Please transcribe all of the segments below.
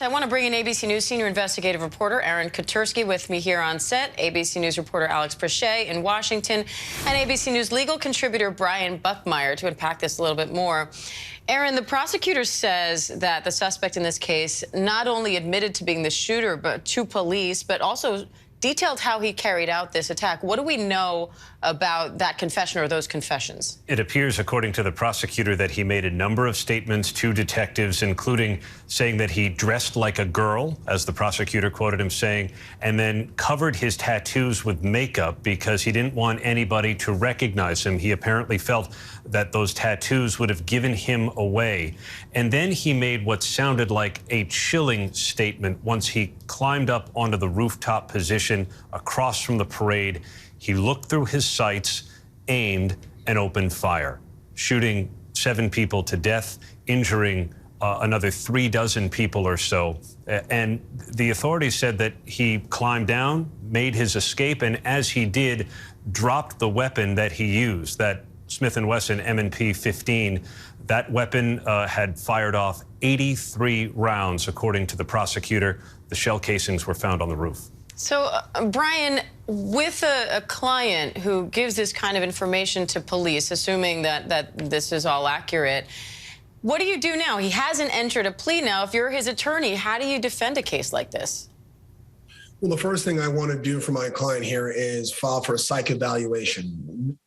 I want to bring in ABC News senior investigative reporter Aaron Katersky with me here on set, ABC News reporter Alex Prochet in Washington, and ABC News legal contributor Brian Buckmeyer to unpack this a little bit more. Aaron, the prosecutor says that the suspect in this case not only admitted to being the shooter to police, but also detailed how he carried out this attack. What do we know about that confession or those confessions? It appears, according to the prosecutor, that he made a number of statements to detectives, including saying that he dressed like a girl, as the prosecutor quoted him saying, and then covered his tattoos with makeup because he didn't want anybody to recognize him. He apparently felt that those tattoos would have given him away. And then he made what sounded like a chilling statement once he climbed up onto the rooftop position across from the parade. He looked through his sights, aimed, and opened fire, shooting 7 people to death, injuring another 36 people or so. And the authorities said that he climbed down, made his escape, and as he did, dropped the weapon that he used, that Smith & Wesson M&P 15. That weapon had fired off 83 rounds, according to the prosecutor. The shell casings were found on the roof. So, Brian, with a client who gives this kind of information to police, assuming that this is all accurate, what do you do now? He hasn't entered a plea now. If you're his attorney, how do you defend a case like this? Well, the first thing I want to do for my client here is file for a psych evaluation.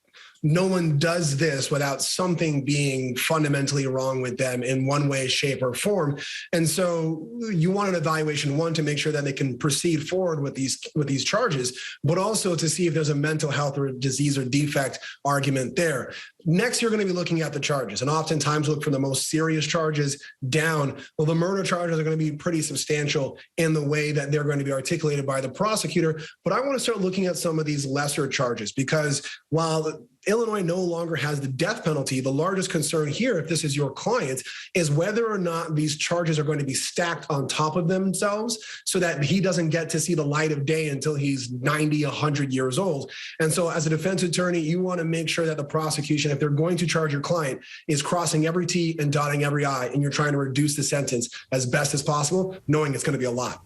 No one does this without something being fundamentally wrong with them in one way, shape, or form. And so you want an evaluation, one, to make sure that they can proceed forward with these charges, but also to see if there's a mental health or disease or defect argument there. Next, you're going to be looking at the charges, and oftentimes look for the most serious charges down. Well, the murder charges are going to be pretty substantial in the way that they're going to be articulated by the prosecutor. But I want to start looking at some of these lesser charges, because while Illinois no longer has the death penalty, the largest concern here, if this is your client, is whether or not these charges are going to be stacked on top of themselves so that he doesn't get to see the light of day until he's 90, 100 years old. And so as a defense attorney, you want to make sure that the prosecution, if they're going to charge your client, is crossing every T and dotting every I, and you're trying to reduce the sentence as best as possible, knowing it's going to be a lot.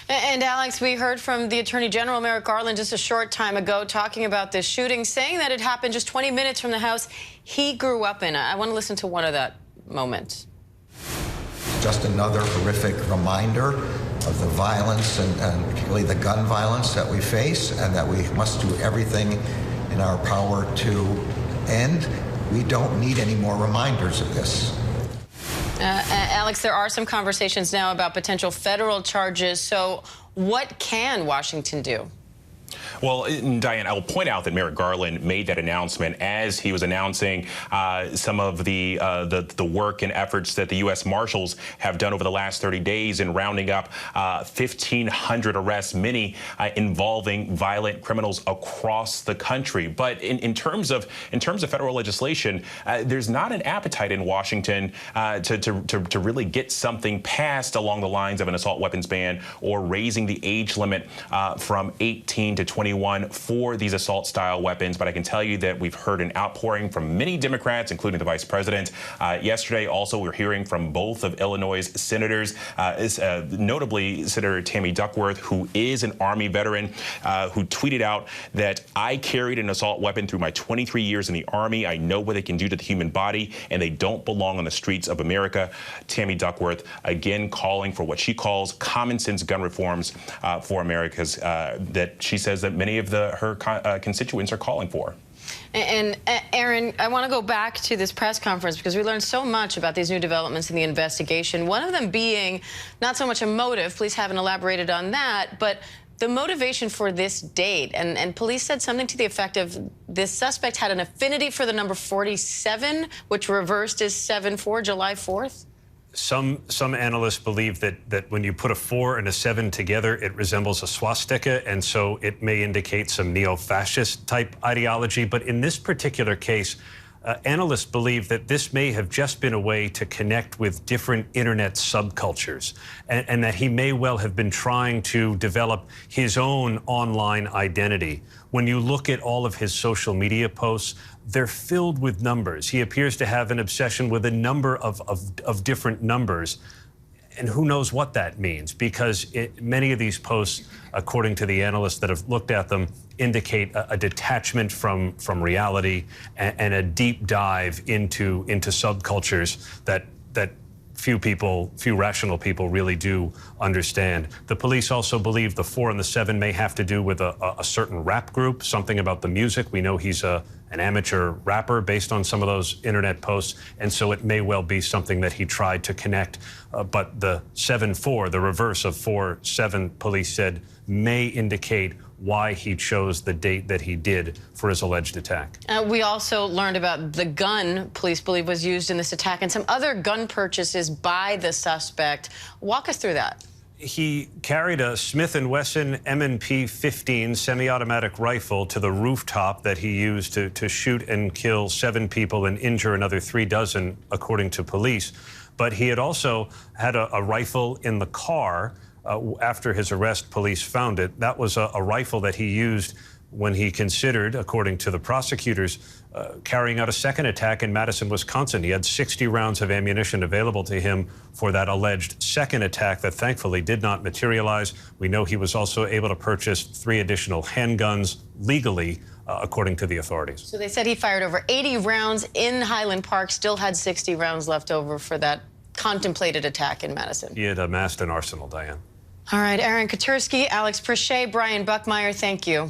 And Alex, we heard from the Attorney General Merrick Garland just a short time ago talking about this shooting, saying that it happened just 20 minutes from the house he grew up in. I want to listen to one of that moment. Just another horrific reminder of the violence and particularly the gun violence that we face, and that we must do everything in our power to end. We don't need any more reminders of this. Alex, there are some conversations now about potential federal charges. So what can Washington do? Well, Diane, I will point out that Merrick Garland made that announcement as he was announcing some of the work and efforts that the U.S. Marshals have done over the last 30 days in rounding up 1,500 arrests, many involving violent criminals across the country. But in terms of federal legislation, there's not an appetite in Washington to really get something passed along the lines of an assault weapons ban or raising the age limit from 18 to 21 for these assault-style weapons. But I can tell you that we've heard an outpouring from many Democrats, including the vice president. Yesterday, also, we're hearing from both of Illinois' senators, notably Senator Tammy Duckworth, who is an Army veteran, who tweeted out that I carried an assault weapon through my 23 years in the Army. I know what they can do to the human body, and they don't belong on the streets of America. Tammy Duckworth, again, calling for what she calls common sense gun reforms for America's, that she says that many of her constituents are calling for. And Aaron, I want to go back to this press conference because we learned so much about these new developments in the investigation. One of them being not so much a motive, police haven't elaborated on that, but the motivation for this date. And police said something to the effect of this suspect had an affinity for the number 47, which reversed as 7-4, July 4th. Some analysts believe that when you put a 4 and a 7 together, it resembles a swastika, and so it may indicate some neo-fascist type ideology. But in this particular case, analysts believe that this may have just been a way to connect with different internet subcultures, and that he may well have been trying to develop his own online identity. When you look at all of his social media posts, they're filled with numbers. He appears to have an obsession with a number of different numbers. And who knows what that means, because many of these posts, according to the analysts that have looked at them, indicate a detachment from reality and a deep dive into subcultures that few rational people really do understand. The police also believe the 4 and the 7 may have to do with a certain rap group, something about the music. We know he's an amateur rapper based on some of those internet posts, and so it may well be something that he tried to connect. But the 7-4, the reverse of 4-7, police said may indicate why he chose the date that he did for his alleged attack. We also learned about the gun police believe was used in this attack and some other gun purchases by the suspect. Walk us through that. He carried a Smith & Wesson M&P 15 semi-automatic rifle to the rooftop that he used to shoot and kill 7 people and injure another 3 dozen, according to police. But he had also had a rifle in the car. After his arrest, police found it. That was a rifle that he used when he considered, according to the prosecutors, carrying out a second attack in Madison, Wisconsin. He had 60 rounds of ammunition available to him for that alleged second attack that thankfully did not materialize. We know he was also able to purchase 3 additional handguns legally, according to the authorities. So they said he fired over 80 rounds in Highland Park, still had 60 rounds left over for that contemplated attack in Madison. He had amassed an arsenal, Diane. All right, Aaron Katursky, Alex Prochet, Brian Buckmeyer, thank you.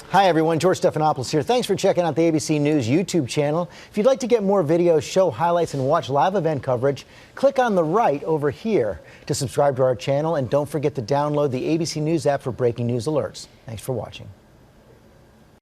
Hi, everyone. George Stephanopoulos here. Thanks for checking out the ABC News YouTube channel. If you'd like to get more videos, show highlights, and watch live event coverage, click on the right over here to subscribe to our channel. And don't forget to download the ABC News app for breaking news alerts. Thanks for watching.